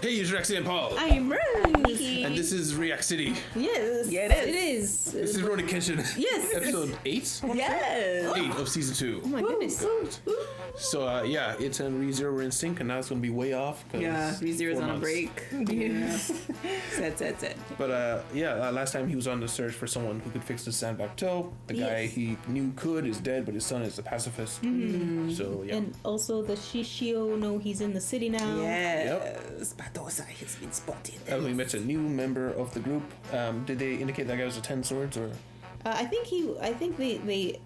Hey, it's Rexy and Paul. I'm Rose. And this is React City. Yes. Yeah, it is. This is Rurouni Kenshin. Yes. Episode 8? Yes. 8 of season 2. Oh my goodness. So, yeah, it's and ReZero were in sync, and now it's going to be way off. Yeah, ReZero's on a break. Yeah. Sad. But, last time he was on the search for someone who could fix the sandbag toe. The guy he knew could is dead, but his son is a pacifist. So, yeah. And also the Shishio, he's in the city now. Yes. Badosa has been spotted. And we met a new member of the group. Did they indicate that guy was a 10 swords, or? I think they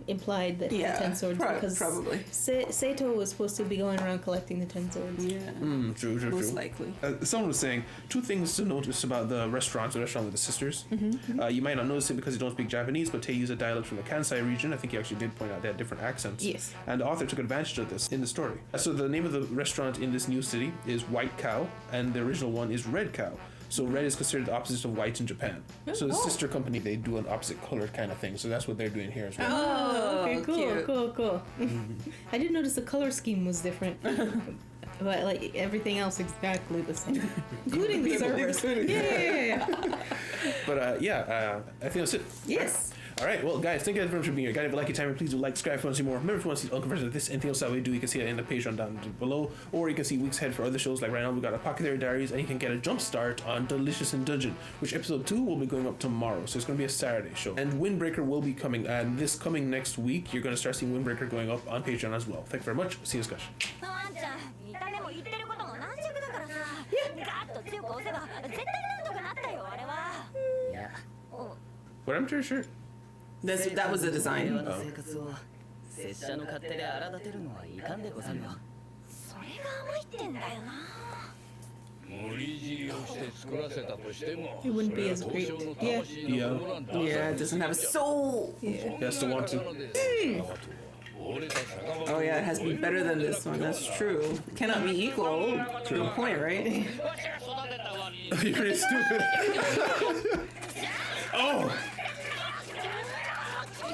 implied that he had 10 swords because probably Seito was supposed to be going around collecting the 10 swords. Yeah. True. Most likely. Someone was saying 2 things to notice about the restaurant with the sisters. You might not notice it because you don't speak Japanese, but they use a dialect from the Kansai region. I think he actually did point out they had different accents. Yes. And the author took advantage of this in the story. So the name of the restaurant in this new city is White Cow, and the original one is Red Cow. So red is considered the opposite of white in Japan. So the sister company, they do an opposite color kind of thing. So that's what they're doing here as well. Oh, okay, cool. I did notice the color scheme was different. But like everything else exactly the same. Including the servers. Yeah. But I think that's it. Yes. All right, well, guys, thank you very much for being here. Guys, if you like your time, please do like, subscribe if you want to see more. Remember, if you want to see the version of this, anything else that we do, you can see it in the Patreon down below. Or you can see weeks ahead for other shows. Like right now, we got Apothecary Diaries, and you can get a jump start on Delicious in Dungeon, which episode 2 will be going up tomorrow. So it's going to be a Saturday show. And Windbreaker will be coming. And this coming next week, you're going to start seeing Windbreaker going up on Patreon as well. Thank you very much. See you in discussion. What happened to your shirt? That was the design. Oh. It wouldn't be as great. Yeah, it doesn't have a soul. He has to want to. Oh yeah, it has to be better than this one. That's true. Cannot be equal. To a point, right? You're pretty stupid. Oh!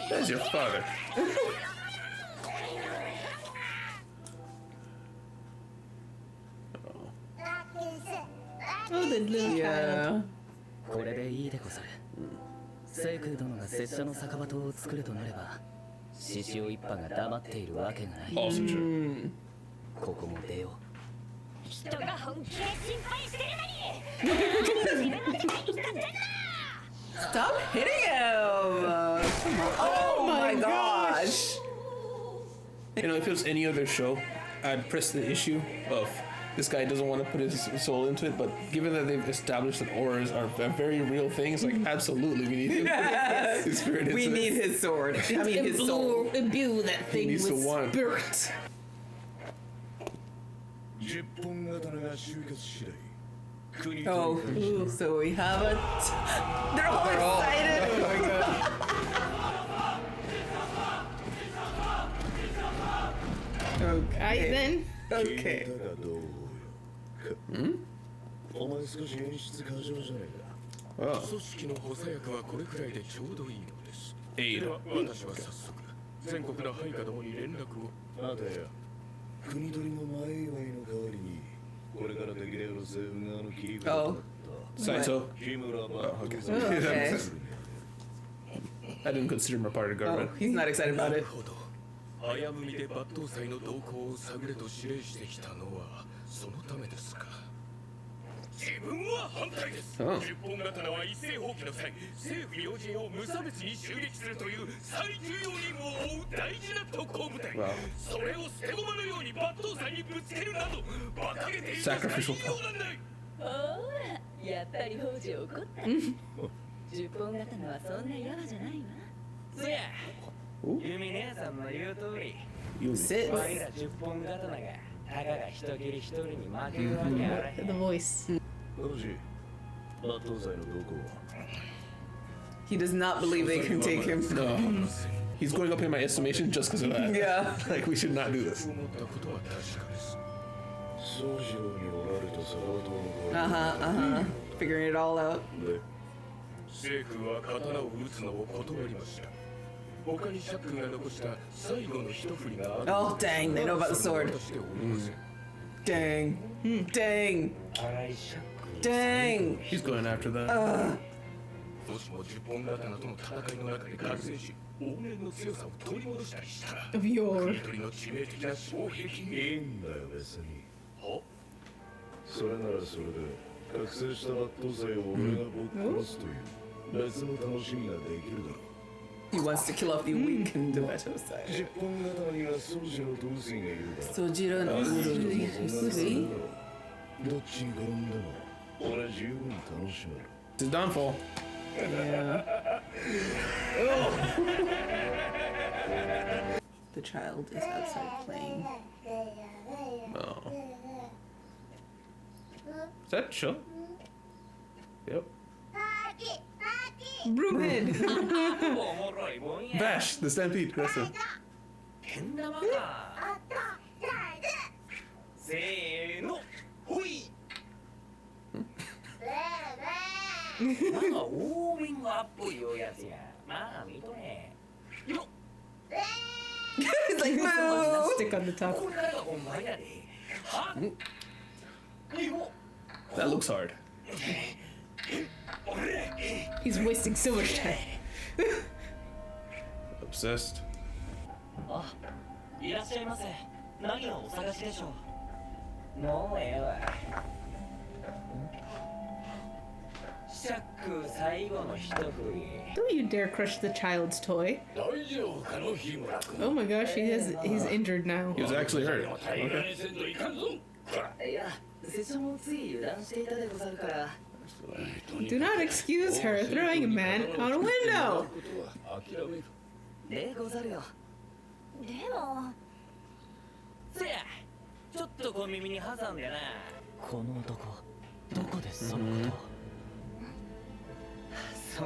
That's your father. Oh, the little child. これでいいでござる。聖空殿が拙者の酒場を作るとなれば、獅子王一派が黙っているわけがない。Also true. ここも出よう。人が本気で心配してるのに。Stop hitting him! Oh my gosh! If it was any other show, I'd press the issue of this guy doesn't want to put his soul into it, but given that they've established that auras are a very real thing, it's like, absolutely, we need his spirit into We need his sword. I mean, his soul. Imbue that thing with spirit. Oh, so we have a... They're all excited! Oh my god. Okay. Then. Okay. Oh. Eight. Oh. Saito. Oh, okay. Okay. I didn't consider him a part of the government. Oh, he's not excited about it. 危ぶみで抜刀斎の動向を探れと指令してきたのはそのためですか。自分は反対です。10本刀は一斉放棄の際、政府要人を無差別に襲撃するという最重要任務を負う大事な特攻部隊。それを捨て駒のように抜刀斎にぶつけるなど、馬鹿げている最重要なんだい。ほら、やっぱり北条怒った。10本刀はそんなヤワじゃないわ。そや。ユミ姉さんの言う通り、Sit. ワイら10本刀がたかが一切れ一人に負けるわけあらへん。 The voice. He does not believe they can take him. No. He's going up in my estimation just because of that. Yeah. Like, we should not do this. Figuring it all out. 政府は刀を撃つのを断りました。他にシャックが残した最後の一振りがある。 Oh, dang, they know about the sword. Dang. Dang. 荒いシャック Dang. He's going after that. もしも10本刀との戦いの中で覚醒し往年の強さを取り戻したりしたら Of your. 一人の致命的な障壁いいんだよ別にはそれならそれで覚醒した抜刀斎を俺がぶっ殺すという別の楽しみができるだろう He wants to kill off the weak and do it 10本刀には宗師の同水がいるだソジロのウルスどっちに転んでも俺十分楽しめる It's his downfall. Yeah. The child is outside playing. Oh. Is that Chill? Yep. Broomhead. おもろいもんや Bash, the stampede. That's him. けん玉かせーのほいまあウォーミングアップいうやつやまあ見とれよ It's like, no. Stick on the top. これが本番やではよ That looks hard. He's wasting so much time. Obsessed. あいらっしゃいませ何をお探しでしょうもうええわシャック最後の一振り Don't you dare crush the child's toy. 大丈夫かの日村君 Oh my gosh, he's injured now. He was actually hurt. 平らにせんといかんぞいや拙者もつい油断していたでござるから Do not excuse her throwing a man out a window. 諦めるでござるよでもせやちょっと小耳に挟んでなこの男どこでそのことを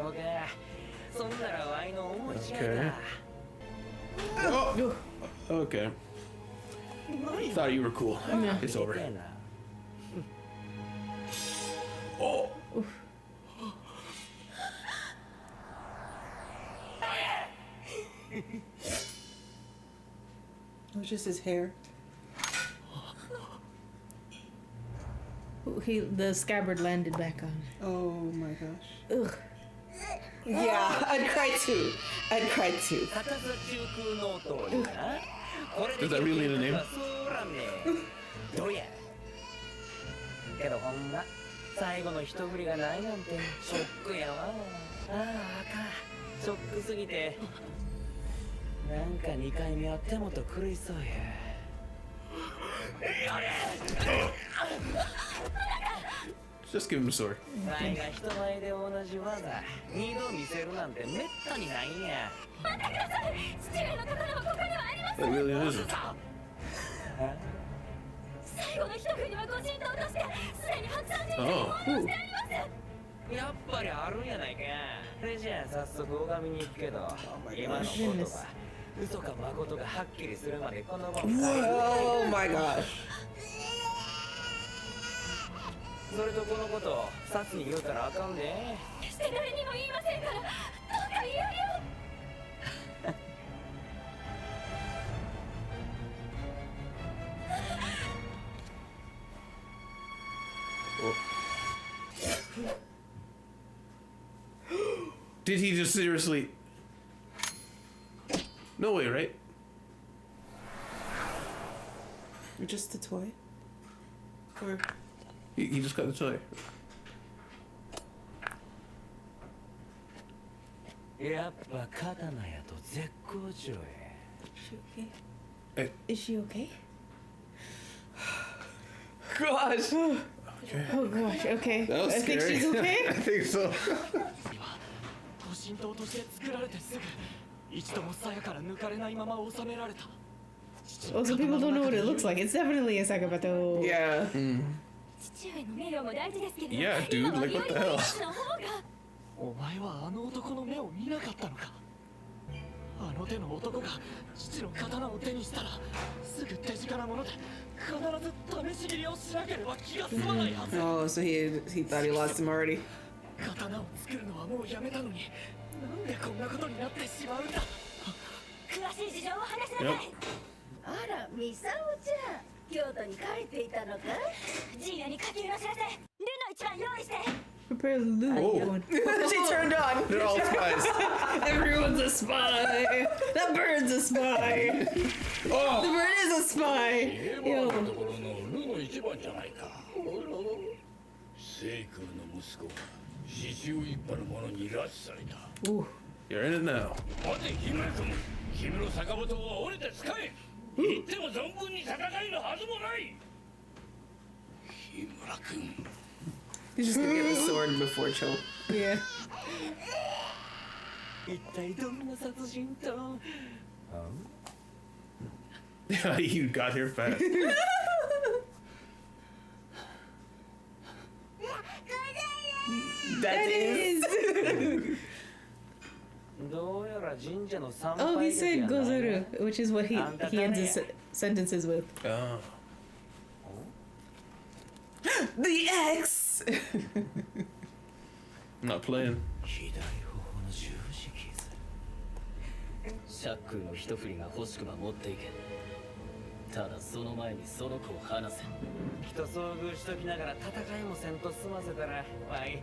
そうかそんならワイの思い違い Okay. だ Oh, okay. Thought you were cool. Yeah. It's over. ええな Oh, It was just his hair. The scabbard landed back on. Oh my gosh. Ugh. Yeah, I'd cry too. I'd cry too. 高さ中空の通りなこれ Does that really need a name? そうらんねどうやけどほんま最後の一振りがないなんてショックやわあああかんショックすぎてなんか2回目は手元狂いそうや just give him a sword. ワイが人前で同じ技2度見せるなんてめったにないんや待ってください父上の刀はここにはありませ It ん really isn't. 最後の一振りはご神道としてすでに白山神社に Oh. 奉納してありますやっぱりあるんやないかそれじゃあ早速拝みに行くけど今のことは嘘か誠がはっきりするまでこのまま Oh my gosh. それとこのことをサツに言うたらあかんで決して誰にも言いませんからどうか言うよ Did he just seriously? No way, right? Just a toy. Or He just got the toy. やっぱ刀やと絶好調や Is she okay? gosh. Okay. Oh gosh, okay. That was I think scary. she's okay. I think so. 都心島として作られてすぐ一度も鞘から抜かれないまま収められた Also, people don't know what it looks like. It's definitely a sakabato. Yeah. 父上の名誉も大事ですけど Yeah, dude, 今は like, what the より hell? 私の方がお前はあの男の目を見なかったのかあの手の男が父の刀を手にしたらすぐ手近なもので必ず試し切りをしなければ気が済まないはず Oh, so he thought he lost him already. 刀を作るのはもうやめたのになんでこんなことになってしまうんだ詳しい事情を話しなさい Yep. あらミサオちゃん京都に帰っていたのか。ジーナに書き寄らせなさい。ルの一番用意して。 Prepare the loot. Oh. She turned on. They're all spies. Everyone's a spy. That bird's a spy. Oh. The bird is a spy. 平和なところのルの一番じゃないか。聖空の息子が刺繍一派の者に拉致された。 Ooh. You're in it now. 待て日村君、君の坂本を折れて使え。言っても存分に戦えるはずもない。日村君。 He's just gonna get the sword before Cho. Yeah. 一体どんな殺人と You got here fast. That is. どうやら神社の参 Oh, 拝 he 歴 said がない Gozuru, which is what he ends his sentences with. Oh. The X. I'm not playing. 左頬の十字傷。シャックルの一振りが欲しくば持っていけ。ただその前にその子を離せ。人遭遇しときながら戦いもせんと済ませたらわい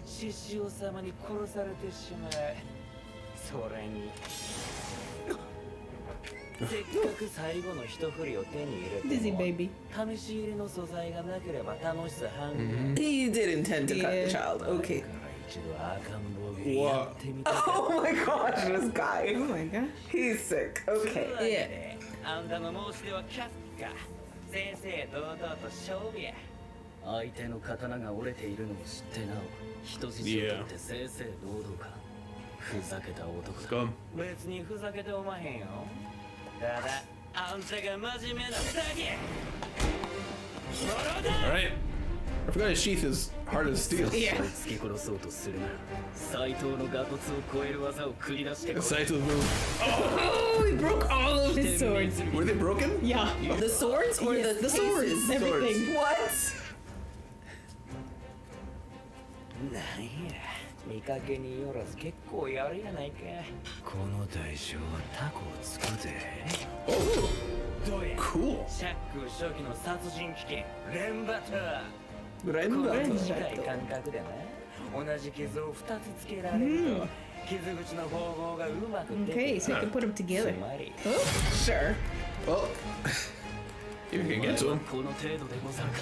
獅子王様に殺されてしまう。それにせっかく最後の一振りを手に入れ Dizzy ても baby. 試し入れの素材がなければ楽しさ半減。 He did intend to cut Yeah. the child. Okay. だから一度赤ん坊芸やってみたかった Oh my gosh, this guy. Oh my gosh. He's sick. Okay. というわけであんたの申し出は却下。正々堂々と勝負や。相手の刀が折れているのを知ってなお人質を取って正々堂々か。ふざけた男だ。 Scum. 別にふざけておまへんよ。ただあんたが真面目なだけ。ものだ。 Alright. I forgot his sheath is hard as steel. Yeah. 突き殺そうとするなら斎藤のガトツを超える技を繰り出してこい。 Saito's move. Oh, he broke all of his swords. Were they broken? Yeah. The swords or Yes, the swords. cases? Everything. What? なんや見かけによらず結構やるやないか。この代償はタコをつくぜ。 Oh, どうや cool. シャック初期の殺人危険連バター。 Renba. 近い感覚でな同じ傷を2つつけられると、傷口の縫合がうまくできる。 Okay, so you can put them つ together. まり Sure. Well, if you can get to him. この程度でござるか。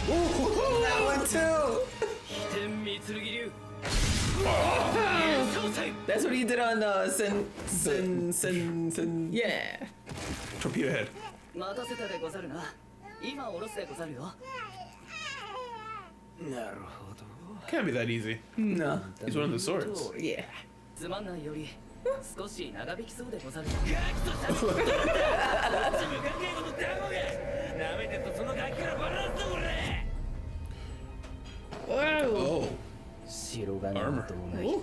That one too. 飛天三剣流。 That's what he did on Sen. Yeah. Torpedo head. 待たせたでござるな。今下ろすでござるよ。なるほど。 Can't be that easy. No. He's one of the swords. Yeah. つまんないより少し長引きそうでござる。ガキとしたこっち向かねえことだもがなめてとそのガキからバランスこれ。 Whoa. Oh. 白金の胴内。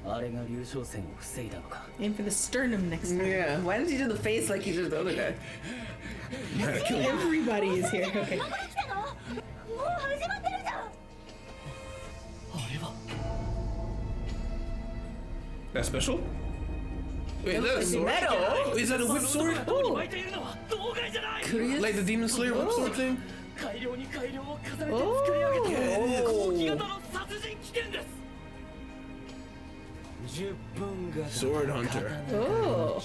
あれが流昇線を防いだのか。 Aim for the sternum next time. Yeah. Why did he do the face like he did the other guy? Yeah, kill him. Everybody is here. Okay. どこに来たの。もう始まってるじゃん。 That special? Wait, is that a sword? metal. Wait, is that a whip sword? 巻いているのは動画じゃない。 Like the Demon Slayer whip sword thing? 改良に改良を重ねて作り上げた後期型の殺人危険です。10分型 Sword Hunter. Oh.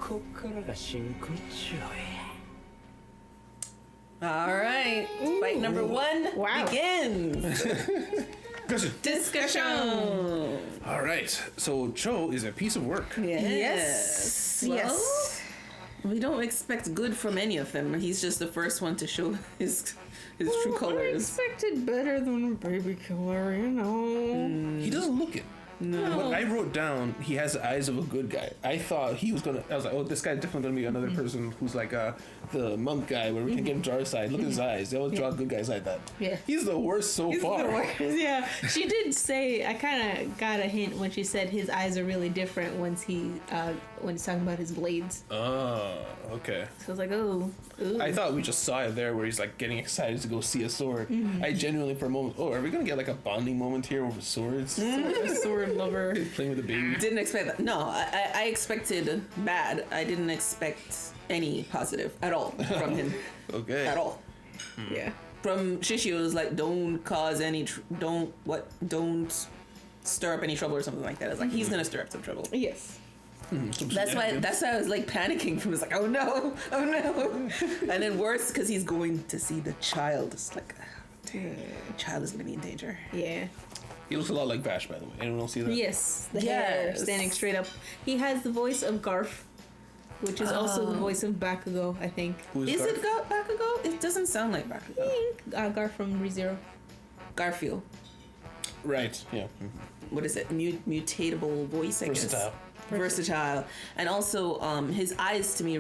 こっからが真骨頂や。 All right. Fight number 1 Wow. begins. Gotcha. Discussion. All right. So Cho is a piece of work. Yes. Well, Yes. We don't expect good from any of them. He's just the first one to show his true I colors. expected better than a baby killer, you know. He doesn't look it. No. When I wrote down he has the eyes of a good guy, I thought he was gonna. I was like, oh, this guy's definitely gonna be another person who's like the monk guy, where we can get him to our side. Look at his eyes; they always draw good guys like that. Yeah. He's the worst so He's far. the worst. Yeah, she did say. I kind of got a hint when she said his eyes are really different when he's talking about his blades. Oh, okay. So I was like, oh, ooh. I thought we just saw it there, where he's like getting excited to go see a sword. I genuinely, for a moment, oh, are we gonna get like a bonding moment here over swords? a sword sword lover. Playing with a baby. Didn't expect that. No, I expected bad. I didn't expect any positive at all from him. Okay. At all. Yeah. From Shishio, it was like, don't cause any, don't stir up any trouble or something like that. It's like, he's gonna stir up some trouble. Yes. That's why I was like panicking from. It's like, oh no, and then worse because he's going to see the child. It's like, the child is gonna be in danger. Yeah. He looks a lot like Vash, by the way. Anyone else see that? Yes. The hair standing straight up. He has the voice of Garf, which is also the voice of Bakugo, I think. Who Is Garf? it Bakugo? It doesn't sound like Bakugo. Garf from ReZero. Garfield. Right. Yeah. What is it? Mutatable voice, I guess. Versatile. And also, his eyes to me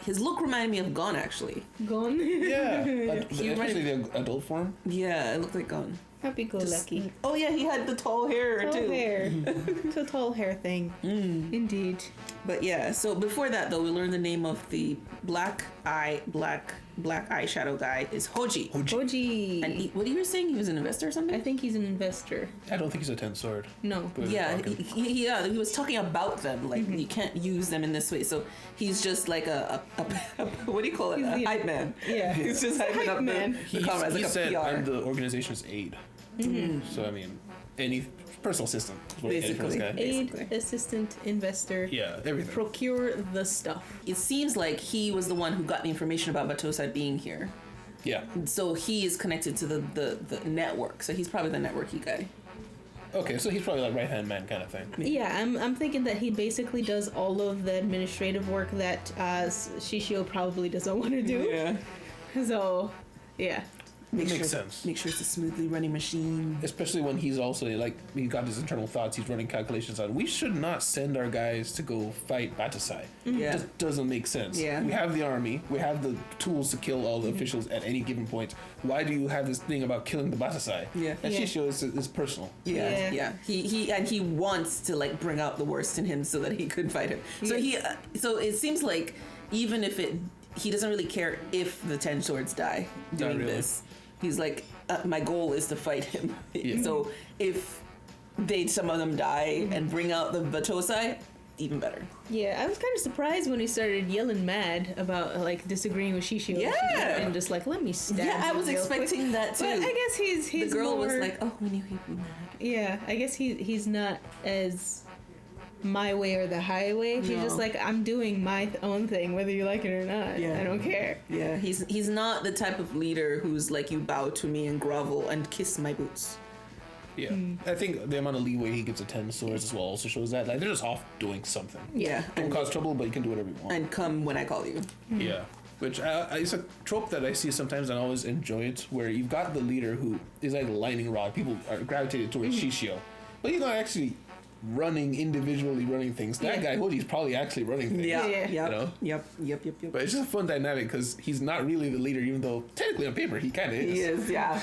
his look reminded me of Gon, actually. Gon. Yeah. Especially the adult form. Yeah, it looked like Gon. Happy-go-lucky. Oh yeah, he had the tall hair Tall too. hair. It's a tall hair thing. Indeed. But yeah, so before that though, we learned the name of the black eyeshadow guy is Hoji. Hoji. And what you were saying? He was an investor or something? I think he's an investor. I don't think he's a 10 sword. No. But Yeah, he was talking about them. Like, you can't use them in this way. So he's just like a what do you call it? A hype man. Yeah. He's just hyping up the comrades, he like said, a PR. I'm the organization's aid. So, I mean, any personal assistant. is what we get from this Basically. guy. Aid, Basically. assistant, investor. Yeah, everything. Procure the stuff. It seems like he was the one who got the information about Batosai being here. Yeah. So he is connected to the network. So he's probably the networky guy. Okay, so he's probably like right-hand man kind of thing. Yeah, I'm thinking that he basically does all of the administrative work that Shishio probably doesn't want to do. Yeah. So, yeah. Makes sense. Make sure it's a smoothly running machine. Especially when he's also like, he got his internal thoughts, he's running calculations on, we should not send our guys to go fight Batasai. Yeah. It just doesn't make sense. Yeah. We have the army, we have the tools to kill all the officials at any given point. Why do you have this thing about killing the Batasai? Yeah. And Yeah. Shishio is personal. Yeah. He wants to like bring out the worst in him so that he could fight him. So so it seems like even if he doesn't really care if the 10 swords die doing really. this. He's like, my goal is to fight him. Yeah. So if some of them die and bring out the Batosai, even better. Yeah, I was kind of surprised when he started yelling mad about like disagreeing with Shishio. Yeah. And just like, let me stab Yeah, I you was real expecting quick. that too. But I guess he's The girl more, was like, oh, when you hate me mad. yeah, I guess he's not as my way or the highway. He's No. just like, I'm doing my own thing, whether you like it or not. Yeah. I don't care. Yeah, he's not the type of leader who's like, you bow to me and grovel and kiss my boots. Yeah. I think the amount of leeway he gets at 10 swords as well also shows that. Like, they're just off doing something. Yeah. Don't cause trouble, but you can do whatever you want. And come when I call you. Yeah. Which it's a trope that I see sometimes and I always enjoy it, where you've got the leader who is like a lightning rod. People are gravitated towards Shishio. But he's not actually individually running things. That guy, Hoji's probably actually running things. Yeah. Yep. You know? Yep. But it's just a fun dynamic because he's not really the leader, even though technically on paper he kind of is. He is, yeah.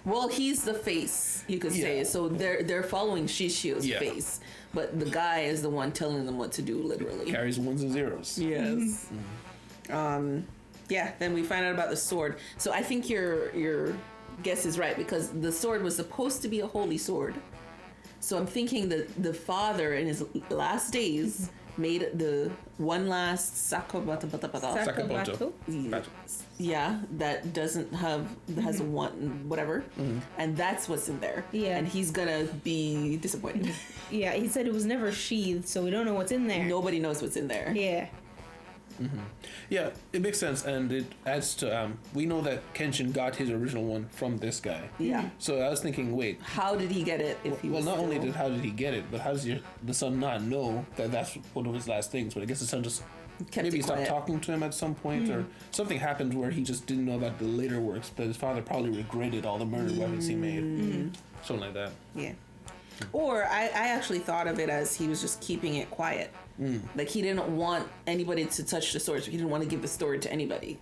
Well, he's the face, you could say. Yeah. So they're following Shishio's Yeah. face, but the guy is the one telling them what to do, literally. Carries ones and zeros. Yes. Yeah. Then we find out about the sword. So I think your guess is right because the sword was supposed to be a holy sword. So I'm thinking that the father in his last days made the one last Sakamoto. yeah, that has one whatever, and that's what's in there. Yeah. And he's gonna be disappointed. Yeah, he said it was never sheathed, so we don't know what's in there. Nobody knows what's in there. Yeah. Yeah, it makes sense, and it adds to we know that Kenshin got his original one from this guy. Yeah. So I was thinking, wait. How did he get it if he Well, was not still... only how did he get it, but how does the son not know that that's one of his last things? But I guess the son just Kept maybe it he stopped quiet. talking to him at some point, or something happened where he just didn't know about the later works. But his father probably regretted all the murder weapons he made, something like that. Yeah. Or I actually thought of it as he was just keeping it quiet. Like he didn't want anybody to touch the sword. So he didn't want to give the sword to anybody.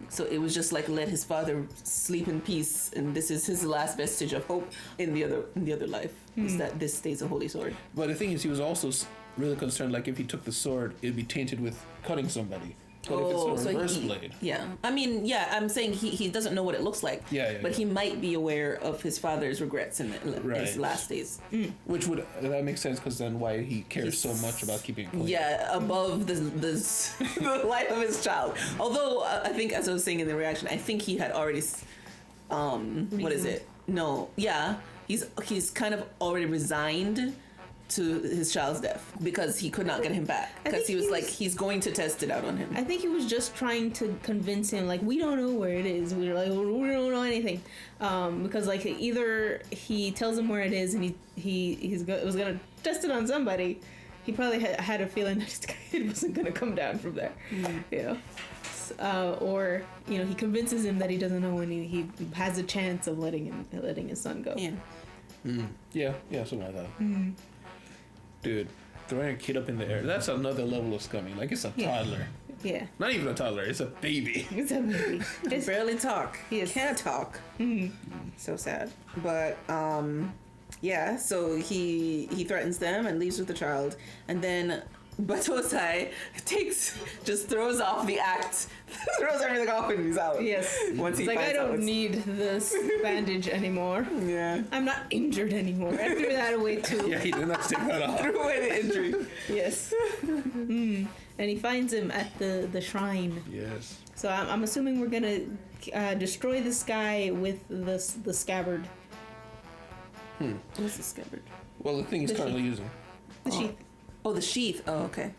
So it was just like let his father sleep in peace, and this is his last vestige of hope in the other life is that this stays a holy sword. But the thing is, he was also really concerned, like if he took the sword, it'd be tainted with cutting somebody. But if it's a reverse blade. Yeah. I mean, yeah, I'm saying he doesn't know what it looks like. But he might be aware of his father's regrets in his last days. Which that makes sense, because then why he cares so much about keeping it clean. Yeah, above the life of his child. Although, I think, as I was saying in the reaction, I think he had already, what is it? No, yeah. He's kind of already resigned to his child's death because he could not get him back, because he was like, he's going to test it out on him. I think he was just trying to convince him, like, we don't know where it is. We're like, we don't know anything, because like either he tells him where it is and he was gonna test it on somebody. He probably had a feeling that his kid wasn't gonna come down from there, you know. Or he convinces him that he doesn't know when he has a chance of letting his son go. Yeah, something like that. Dude, throwing a kid up in the air, that's another level of scummy. Like, it's a toddler. Yeah. Not even a toddler, it's a baby. It's a baby. He barely talk. He can't talk. So sad. But yeah, so he threatens them and leaves with the child, and then Batosai just throws off the act, throws everything off, and he's out. Yes. Once he like, I finds out don't need this bandage anymore. Yeah. I'm not injured anymore. I threw that away too. Yeah, he didn't have to take that off. Threw away the injury. Yes. And he finds him at the shrine. Yes. So I'm assuming we're gonna destroy this guy with the scabbard. What's the scabbard? Well, the thing he's currently using. The sheath. Oh, the sheath. Oh, okay.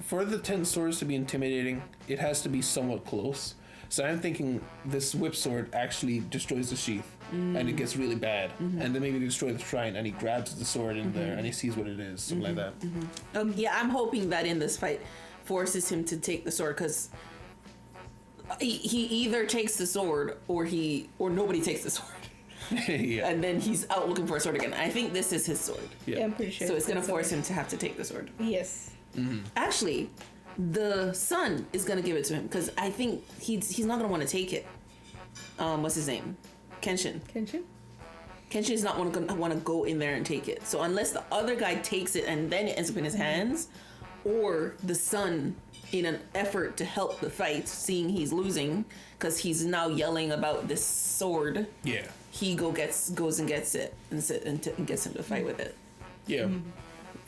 For the 10 swords to be intimidating, it has to be somewhat close. So I'm thinking this whip sword actually destroys the sheath, and it gets really bad. And then maybe they destroy the shrine, and he grabs the sword in there, and he sees what it is, something like that. Yeah, I'm hoping that in this fight forces him to take the sword, because he either takes the sword or nobody takes the sword. Yeah. And then he's out looking for a sword again. I think this is his sword. Yeah, I'm pretty sure. So it's going to force him to have to take the sword. Yes. Actually, the son is going to give it to him, because I think he's not going to want to take it. What's his name? Kenshin. Kenshin is not going to want to go in there and take it. So unless the other guy takes it and then it ends up in his hands, or the son, in an effort to help the fight, seeing he's losing because he's now yelling about this sword. Yeah. He goes and gets it and gets him to fight with it. Yeah.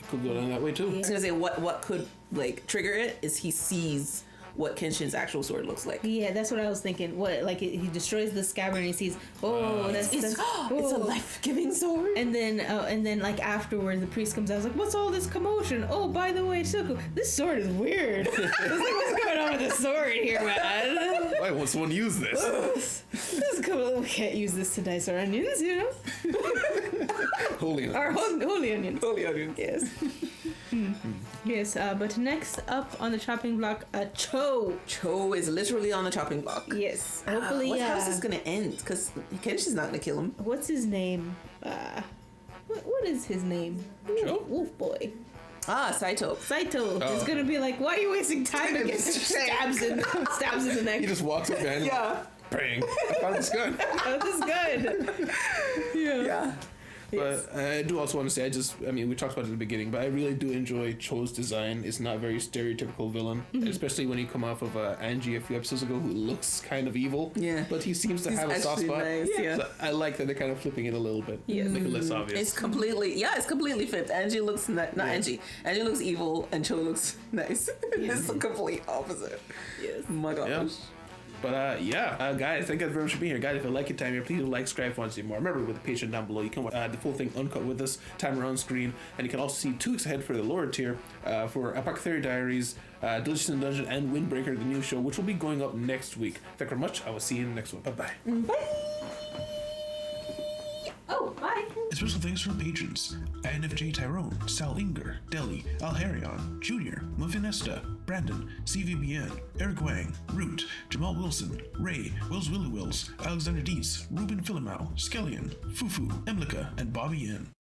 Could go down that way too. I was gonna say what could like trigger it is he sees what Kenshin's actual sword looks like. Yeah, that's what I was thinking. What, like, he destroys the scabbard and he sees, it's a life-giving sword. And then like afterwards, the priest comes out. I was like, "What's all this commotion? Oh, by the way, Suku, this sword is weird. I was like, what's going on with the sword here, man? Why won't someone use this? This is cool. We can't use this to dice our onions, you know? Holy onions. Our holy onions. Holy onions. Yes. Yes, but next up on the chopping block, Cho. Cho is literally on the chopping block. Yes. Hopefully, how is this gonna end? Because Kenshin's not gonna kill him. What's his name? What is his name? Cho? Wolf Boy. Saito. Is gonna be like, why are you wasting time again? Stabs in the neck. He just walks up behind him. Yeah. Praying. I found this gun. Oh, this is good. Yeah. But I do also want to say, we talked about it at the beginning, but I really do enjoy Cho's design. It's not very stereotypical villain, especially when he come off of Angie a few episodes ago, who looks kind of evil. Yeah. But he seems to have a soft spot. Nice, yeah. So I like that they're kind of flipping it a little bit. Yes. Make it less obvious. It's completely flipped. Angie looks Angie. Angie looks evil and Cho looks nice. It's the complete opposite. Yes. Oh my gosh. Yeah. But guys, thank you very much for being here. Guys, if you like your time here, please like, subscribe if you want to see more. Remember, with the Patreon down below, you can watch the full thing uncut with us, timer on screen, and you can also see 2 weeks ahead for the lower tier for Apothecary Diaries, Delicious in the Dungeon, and Windbreaker, the new show, which will be going up next week. Thank you very much. I will see you in the next one. Bye-bye. Bye. Oh, bye. Special thanks from patrons: INFJ Tyrone, Sal Inger, Deli, Alharion, Jr., Muffinesta, Brandon, CVBN, Eric Wang, Root, Jamal Wilson, Ray, Wills Willy Wills, Alexander Dietz, Ruben Philimau, Skellion, Fufu, Emlika, and Bobby N.